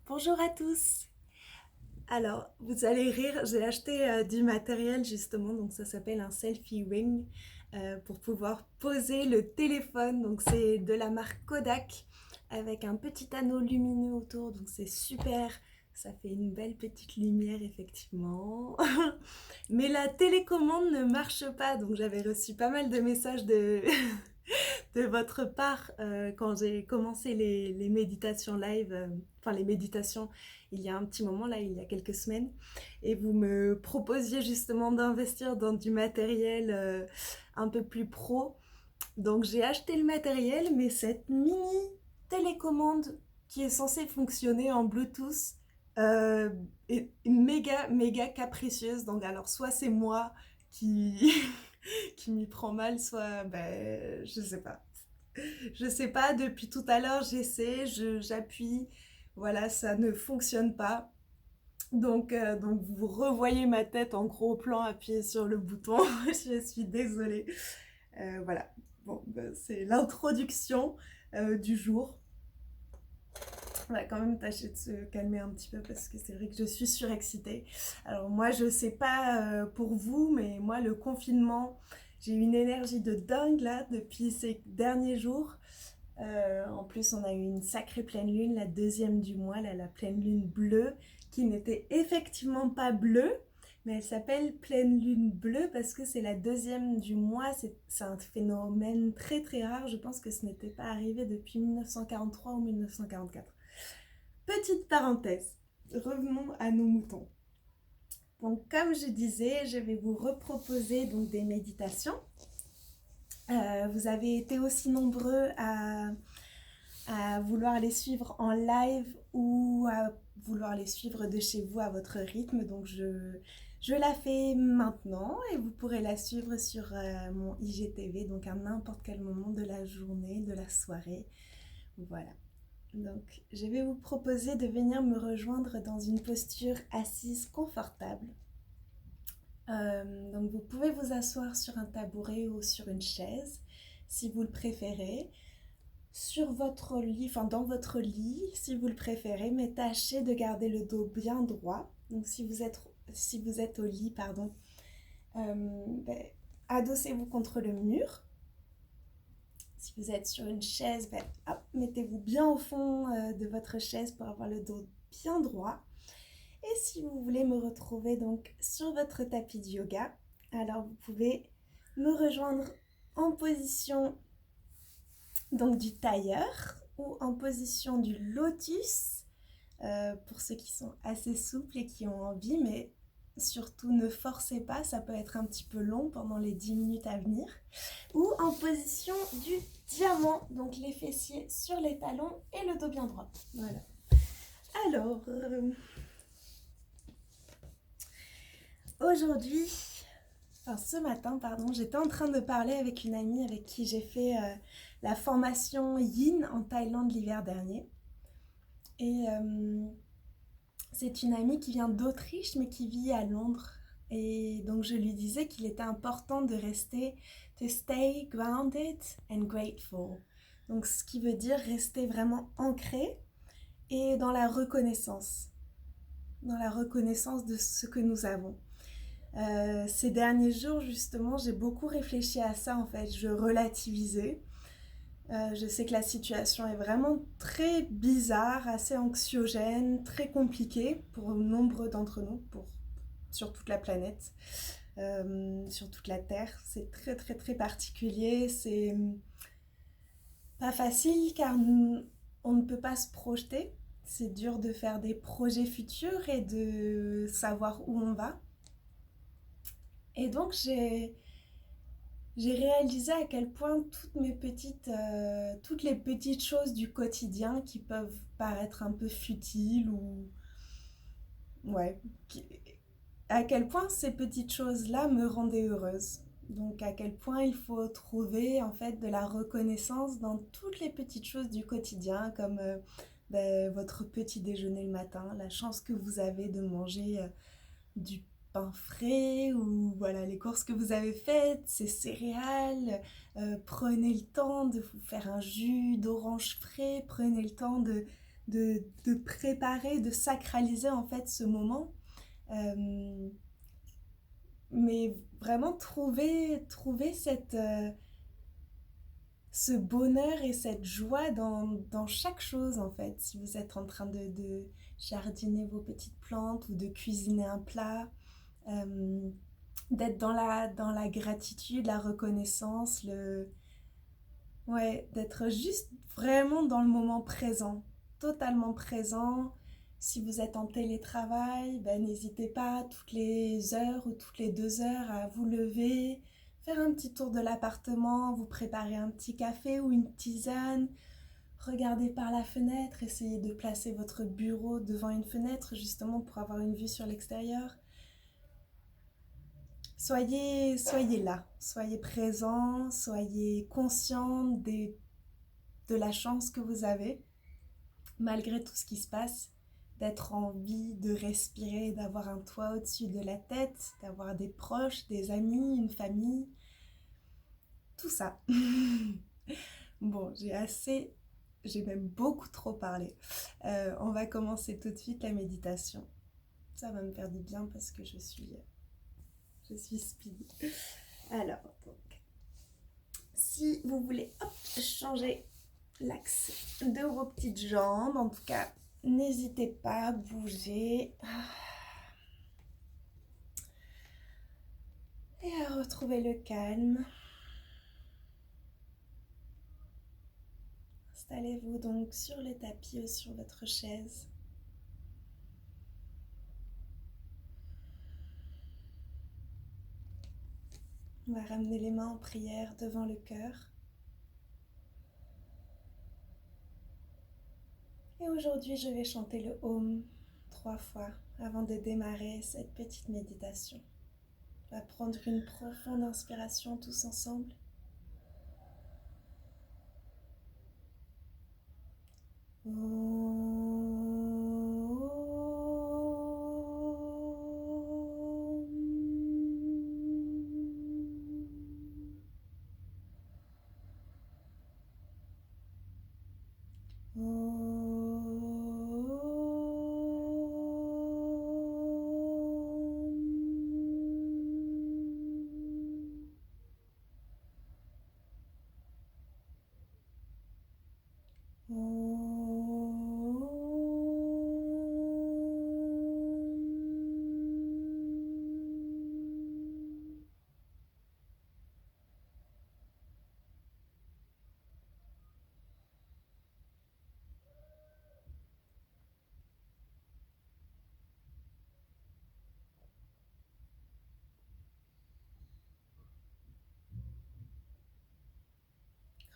Bonjour à tous. Alors, vous allez rire, j'ai acheté du matériel justement, donc ça s'appelle un selfie ring pour pouvoir poser le téléphone. Donc c'est de la marque Kodak avec un petit anneau lumineux autour, donc c'est super. Ça fait une belle petite lumière effectivement. Mais la télécommande ne marche pas, donc j'avais reçu pas mal de messages de votre part quand j'ai commencé les méditations live, enfin les méditations il y a un petit moment, là il y a quelques semaines, et vous me proposiez justement d'investir dans du matériel un peu plus pro. Donc j'ai acheté le matériel, mais cette mini télécommande qui est censée fonctionner en Bluetooth euh, est méga capricieuse. Donc alors soit c'est moi qui qui m'y prend mal, soit ben je sais pas. Je sais pas, depuis tout à l'heure j'essaie, j'appuie, voilà, ça ne fonctionne pas. Donc vous revoyez ma tête en gros plan appuyée sur le bouton. Je suis désolée. Voilà, bon, ben, c'est l'introduction du jour. On va quand même tâcher de se calmer un petit peu parce que c'est vrai que je suis surexcitée. Alors moi je sais pas pour vous, mais moi le confinement, j'ai une énergie de dingue là depuis ces derniers jours. En plus, on a eu une sacrée pleine lune, la deuxième du mois, là, la pleine lune bleue, qui n'était effectivement pas bleue, mais elle s'appelle pleine lune bleue parce que c'est la deuxième du mois. C'est un phénomène très rare. Je pense que ce n'était pas arrivé depuis 1943 ou 1944. Petite parenthèse, revenons à nos moutons. Donc, comme je disais, je vais vous reproposer donc des méditations. Vous avez été aussi nombreux à vouloir les suivre en live ou à vouloir les suivre de chez vous à votre rythme. Donc je la fais maintenant et vous pourrez la suivre sur mon IGTV, donc à n'importe quel moment de la journée, de la soirée. Voilà. Donc je vais vous proposer de venir me rejoindre dans une posture assise confortable. Donc vous pouvez vous asseoir sur un tabouret ou sur une chaise si vous le préférez, sur votre lit, enfin dans votre lit si vous le préférez, mais tâchez de garder le dos bien droit. Donc si vous êtes au lit, pardon, ben, adossez-vous contre le mur. Si vous êtes sur une chaise, ben, hop, mettez-vous bien au fond de votre chaise pour avoir le dos bien droit. Et si vous voulez me retrouver donc sur votre tapis de yoga, alors vous pouvez me rejoindre en position donc du tailleur ou en position du lotus pour ceux qui sont assez souples et qui ont envie, mais surtout ne forcez pas, ça peut être un petit peu long pendant les 10 minutes à venir, ou en position du diamant, donc les fessiers sur les talons et le dos bien droit. Voilà. Alors, aujourd'hui, enfin ce matin, pardon, j'étais en train de parler avec une amie avec qui j'ai fait la formation Yin en Thaïlande l'hiver dernier. Et c'est une amie qui vient d'Autriche mais qui vit à Londres. Et donc je lui disais qu'il était important to stay grounded and grateful. Donc ce qui veut dire rester vraiment ancré et dans la reconnaissance de ce que nous avons. Ces derniers jours justement, j'ai beaucoup réfléchi à ça en fait, je relativisais. Je sais que la situation est vraiment très bizarre, assez anxiogène, très compliquée pour nombre d'entre nous, sur toute la planète, sur toute la Terre. C'est très particulier, c'est pas facile car on ne peut pas se projeter. C'est dur de faire des projets futurs et de savoir où on va. Et donc j'ai réalisé à quel point toutes les petites choses du quotidien qui peuvent paraître un peu futiles ou ouais, à quel point ces petites choses-là me rendaient heureuse. Donc à quel point il faut trouver en fait de la reconnaissance dans toutes les petites choses du quotidien, comme votre petit déjeuner le matin, la chance que vous avez de manger du pain frais, ou voilà les courses que vous avez faites, ces céréales. Prenez le temps de vous faire un jus d'orange frais, prenez le temps de préparer, de sacraliser en fait ce moment. Euh, mais vraiment trouver ce bonheur et cette joie dans chaque chose en fait. Si vous êtes en train de jardiner vos petites plantes ou de cuisiner un plat, euh, d'être dans la gratitude, la reconnaissance, ouais, d'être juste vraiment dans le moment présent, totalement présent. Si vous êtes en télétravail, ben, n'hésitez pas toutes les heures ou toutes les 2 heures à vous lever, faire un petit tour de l'appartement, vous préparer un petit café ou une tisane, regarder par la fenêtre, essayer de placer votre bureau devant une fenêtre justement pour avoir une vue sur l'extérieur. Soyez là, soyez présent, soyez conscient de la chance que vous avez, malgré tout ce qui se passe, d'être en vie, de respirer, d'avoir un toit au-dessus de la tête, d'avoir des proches, des amis, une famille, tout ça. Bon, j'ai même beaucoup trop parlé. On va commencer tout de suite la méditation. Ça va me faire du bien parce que je suis speed. Alors, donc, si vous voulez changer l'axe de vos petites jambes, en tout cas, n'hésitez pas à bouger et à retrouver le calme. Installez-vous donc sur le tapis ou sur votre chaise. On va ramener les mains en prière devant le cœur. Et aujourd'hui, je vais chanter le Om 3 fois avant de démarrer cette petite méditation. On va prendre une profonde inspiration tous ensemble.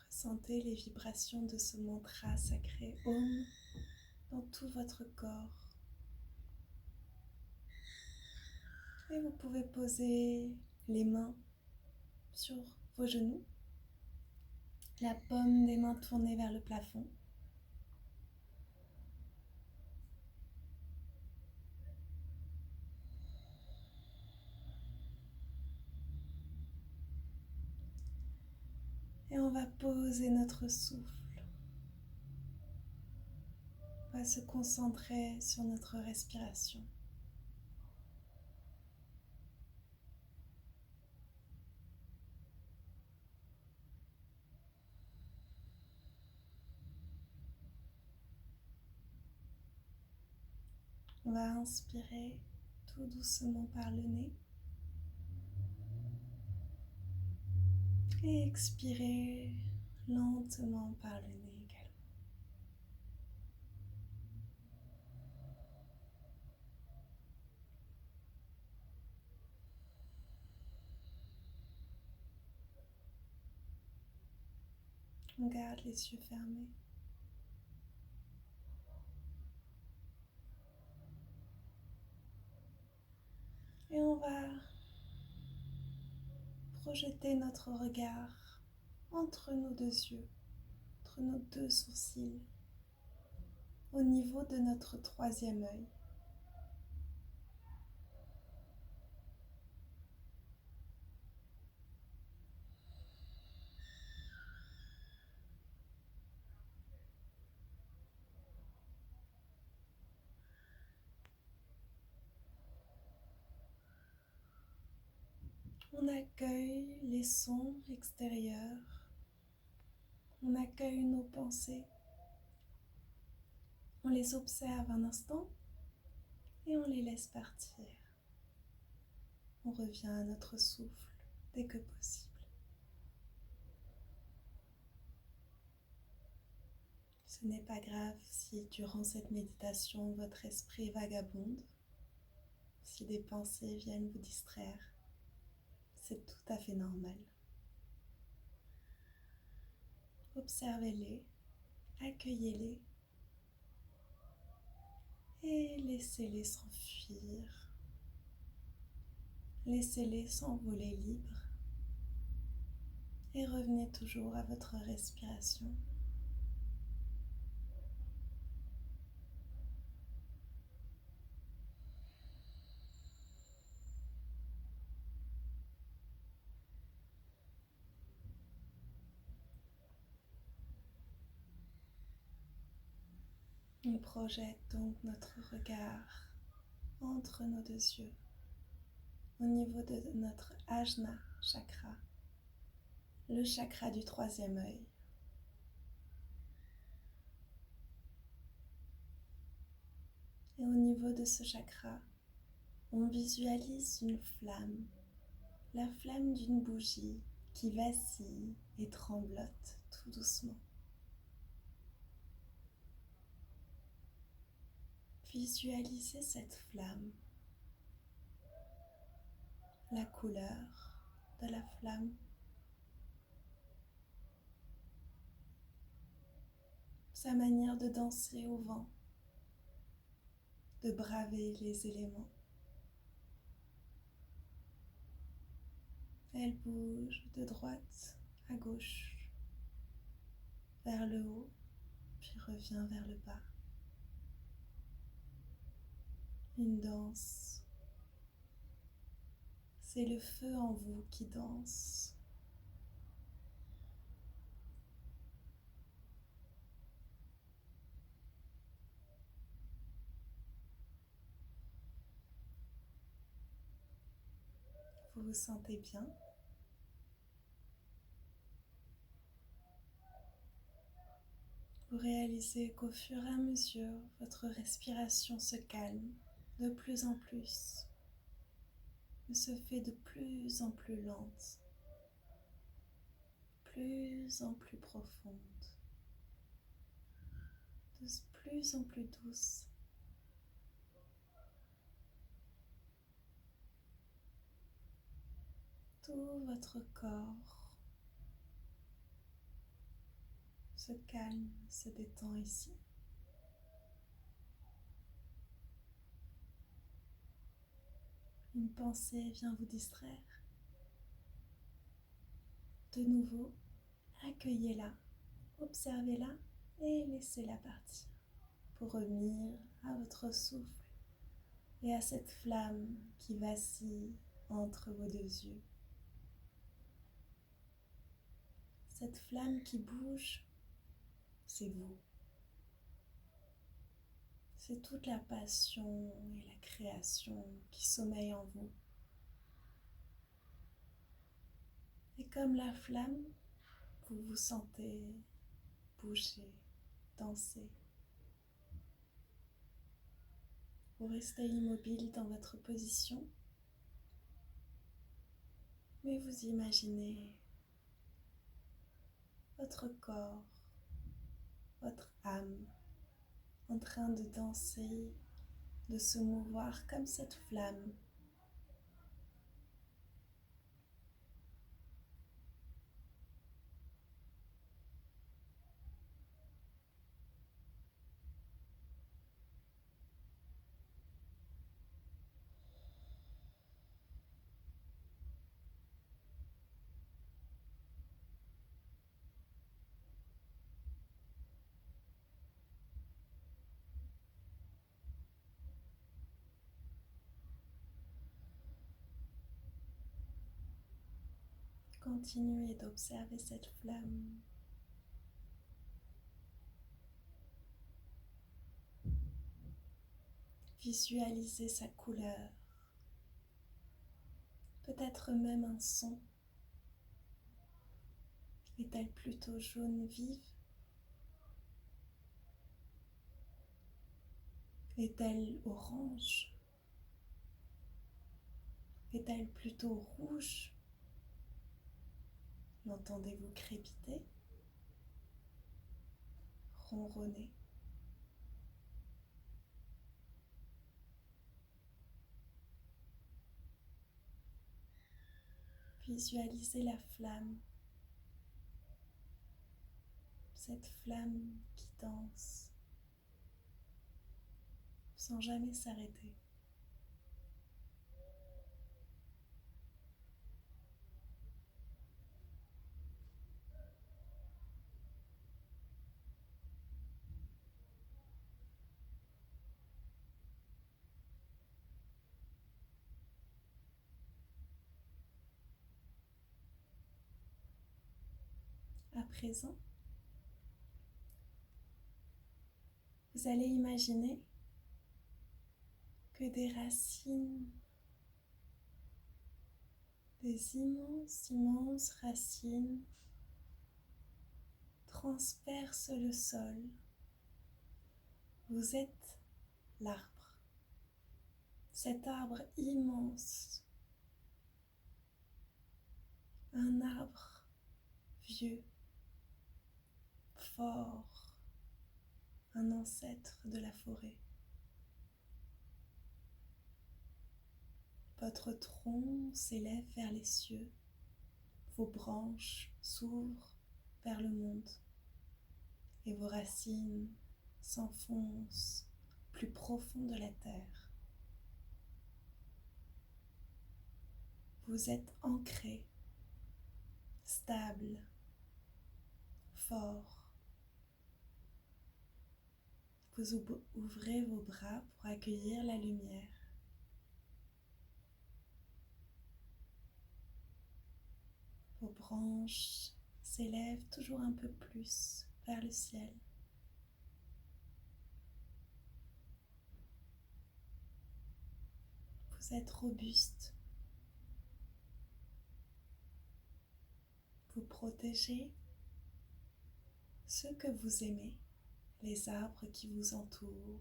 Sentez les vibrations de ce mantra sacré Om dans tout votre corps. Et vous pouvez poser les mains sur vos genoux, la paume des mains tournée vers le plafond. Et on va poser notre souffle. On va se concentrer sur notre respiration. On va inspirer tout doucement par le nez et expirer lentement par le nez également. On garde les yeux fermés. Et on va projeter notre regard entre nos deux yeux, entre nos deux sourcils, au niveau de notre troisième œil. On accueille les sons extérieurs, on accueille nos pensées, on les observe un instant et on les laisse partir. On revient à notre souffle dès que possible. Ce n'est pas grave si durant cette méditation votre esprit vagabonde, si des pensées viennent vous distraire, c'est tout à fait normal. Observez-les, accueillez-les et laissez-les s'enfuir. Laissez-les s'envoler libres et revenez toujours à votre respiration. On projette donc notre regard entre nos deux yeux, au niveau de notre Ajna chakra, le chakra du troisième œil. Et au niveau de ce chakra, on visualise une flamme, la flamme d'une bougie qui vacille et tremblote tout doucement. Visualisez cette flamme, la couleur de la flamme, sa manière de danser au vent, de braver les éléments. Elle bouge de droite à gauche, vers le haut, puis revient vers le bas. Une danse. C'est le feu en vous qui danse. Vous vous sentez bien? Vous réalisez qu'au fur et à mesure, votre respiration se calme de plus en plus, se fait de plus en plus lente, plus en plus profonde, de plus en plus douce. Tout votre corps se calme, se détend ici. Une pensée vient vous distraire. De nouveau, accueillez-la, observez-la et laissez-la partir pour revenir à votre souffle et à cette flamme qui vacille entre vos deux yeux. Cette flamme qui bouge, c'est vous. C'est toute la passion et la création qui sommeille en vous. Et comme la flamme, vous vous sentez bouger, danser. Vous restez immobile dans votre position, mais vous imaginez votre corps, votre âme en train de danser, de se mouvoir comme cette flamme. Continuez d'observer cette flamme. Visualisez sa couleur. peut-être même un son. Est-elle plutôt jaune vive? Est-elle orange? Est-elle plutôt rouge? L'entendez-vous crépiter? Ronronner? Visualisez la flamme, cette flamme qui danse sans jamais s'arrêter. À présent, vous allez imaginer que des racines, des immenses racines transpercent le sol. Vous êtes l'arbre, cet arbre immense, un arbre vieux, fort, un ancêtre de la forêt. Votre tronc s'élève vers les cieux, vos branches s'ouvrent vers le monde et vos racines s'enfoncent plus profond de la terre. Vous êtes ancré, stable, fort. Vous ouvrez vos bras pour accueillir la lumière. Vos branches s'élèvent toujours un peu plus vers le ciel. Vous êtes robuste. Vous protégez ceux que vous aimez, les arbres qui vous entourent,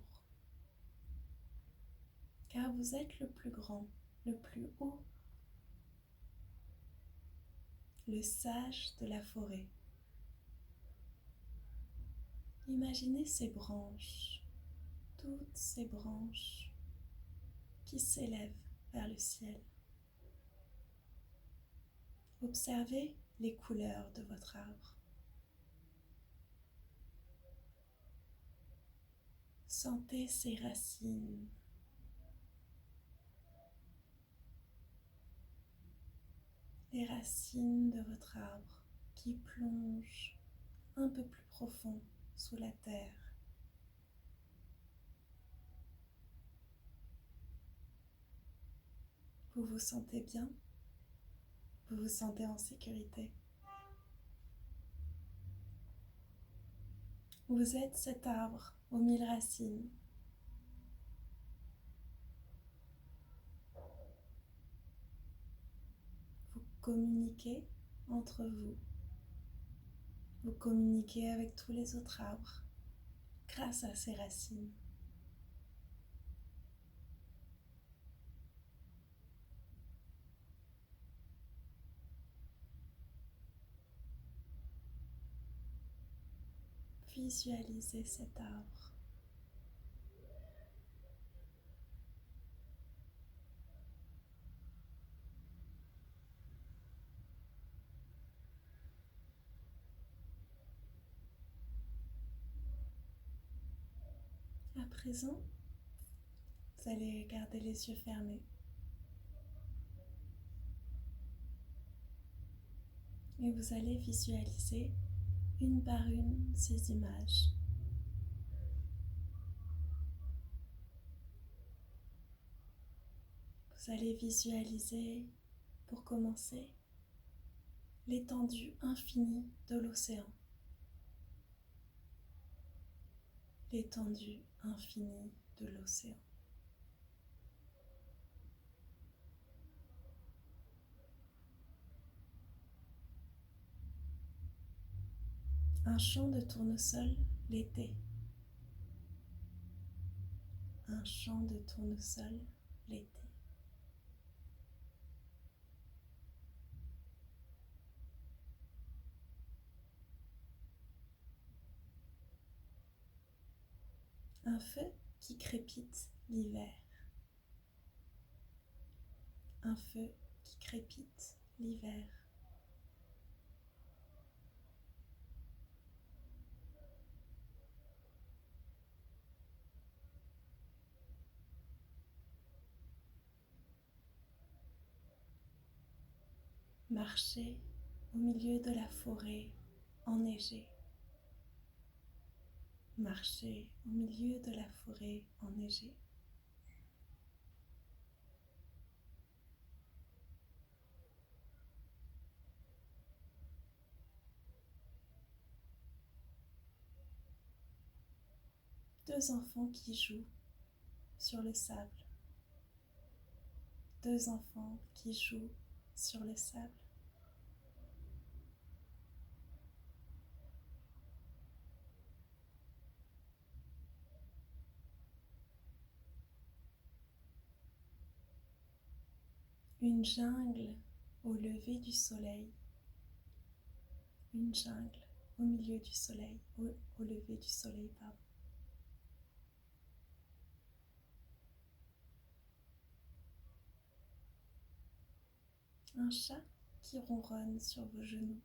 car vous êtes le plus grand, le plus haut, le sage de la forêt. Imaginez ces branches, toutes ces branches qui s'élèvent vers le ciel. Observez les couleurs de votre arbre. Sentez ses racines. Les racines de votre arbre qui plongent un peu plus profond sous la terre. Vous vous sentez bien? Vous vous sentez en sécurité? Vous êtes cet arbre aux 1000 racines. Vous communiquez entre vous. Vous communiquez avec tous les autres arbres grâce à ces racines. Visualisez cet arbre. À présent, vous allez garder les yeux fermés. Et vous allez visualiser une par une ces images. Vous allez visualiser, pour commencer, l'étendue infinie de l'océan. L'étendue infinie de l'océan. Un champ de tournesol l'été. Un champ de tournesol l'été. Un feu qui crépite l'hiver. Un feu qui crépite l'hiver. Marcher au milieu de la forêt enneigée. Marcher au milieu de la forêt enneigée. Deux enfants qui jouent sur le sable. Deux enfants qui jouent sur le sable. Une jungle au lever du soleil. Une jungle au milieu du soleil, au lever du soleil, pardon. Un chat qui ronronne sur vos genoux.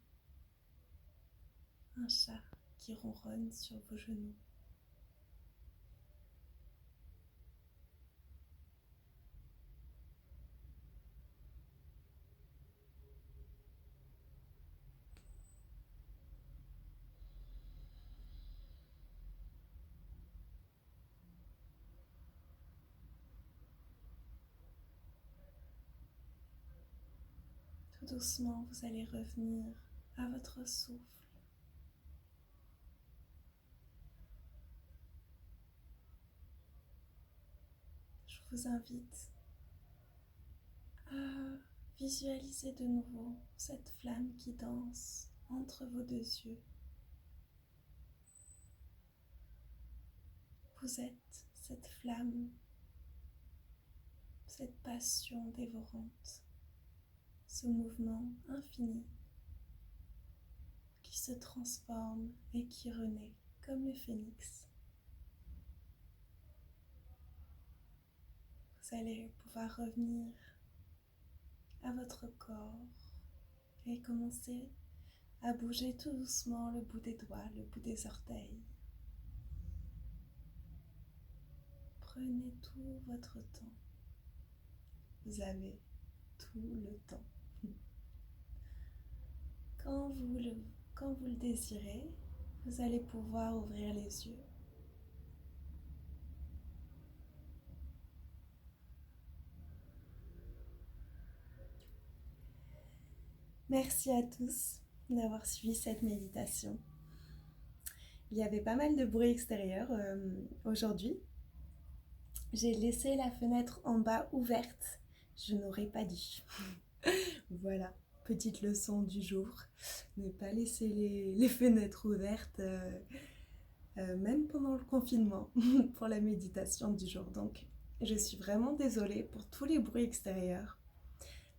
Un chat qui ronronne sur vos genoux. Tout doucement, vous allez revenir à votre souffle. Je vous invite à visualiser de nouveau cette flamme qui danse entre vos deux yeux. Vous êtes cette flamme, cette passion dévorante, ce mouvement infini qui se transforme et qui renaît comme le phénix. Vous allez pouvoir revenir à votre corps et commencer à bouger tout doucement le bout des doigts, le bout des orteils. Prenez tout votre temps. Vous avez tout le temps. Quand vous le désirez, vous allez pouvoir ouvrir les yeux. Merci à tous d'avoir suivi cette méditation. Il y avait pas mal de bruit extérieur aujourd'hui. J'ai laissé la fenêtre en bas ouverte. Je n'aurais pas dû. Voilà, petite leçon du jour. Ne pas laisser les fenêtres ouvertes, même pendant le confinement, pour la méditation du jour. Donc, je suis vraiment désolée pour tous les bruits extérieurs.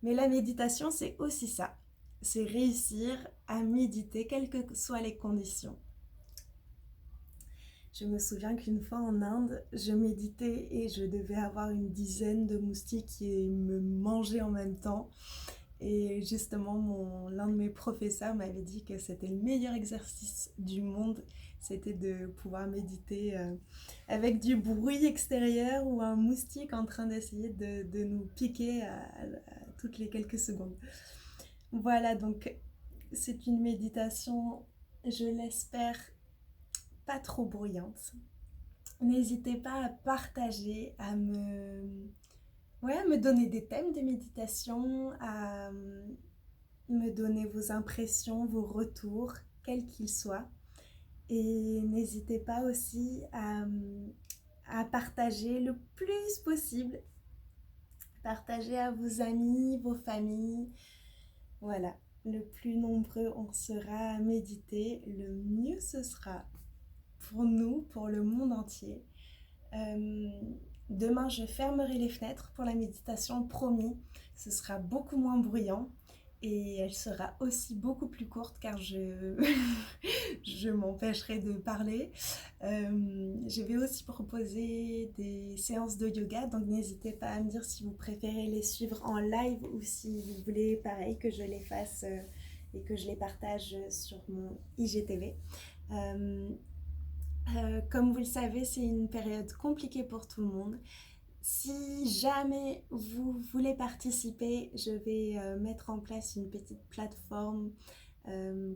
Mais la méditation, c'est aussi ça. C'est réussir à méditer, quelles que soient les conditions. Je me souviens qu'une fois en Inde, je méditais et je devais avoir une dizaine de moustiques qui me mangeaient en même temps. Et justement, l'un de mes professeurs m'avait dit que c'était le meilleur exercice du monde, c'était de pouvoir méditer avec du bruit extérieur ou un moustique en train d'essayer de nous piquer à toutes les quelques secondes. Voilà, donc c'est une méditation, je l'espère, pas trop bruyante. N'hésitez pas à partager, à me donner des thèmes de méditation, à me donner vos impressions, vos retours, quels qu'ils soient. Et n'hésitez pas aussi à partager le plus possible. Partagez à vos amis, vos familles. Voilà. le plus nombreux on sera à méditer, le mieux ce sera pour nous, pour le monde entier. Euh, Demain, je fermerai les fenêtres pour la méditation, promis. Ce sera beaucoup moins bruyant et elle sera aussi beaucoup plus courte car je m'empêcherai de parler. Je vais aussi proposer des séances de yoga, donc n'hésitez pas à me dire si vous préférez les suivre en live ou si vous voulez, pareil, que je les fasse et que je les partage sur mon IGTV. Euh, Comme vous le savez, c'est une période compliquée pour tout le monde. Si jamais vous voulez participer, je vais mettre en place une petite plateforme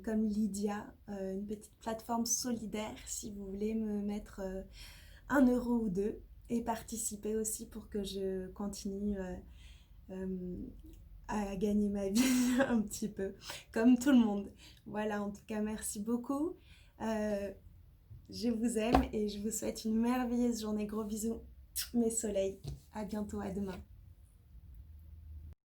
comme Lydia, une petite plateforme solidaire si vous voulez me mettre 1 euro ou deux et participer aussi pour que je continue euh, à gagner ma vie un petit peu, comme tout le monde. Voilà, en tout cas, merci beaucoup. Euh, je vous aime et je vous souhaite une merveilleuse journée. Gros bisous, mes soleils. À bientôt, à demain.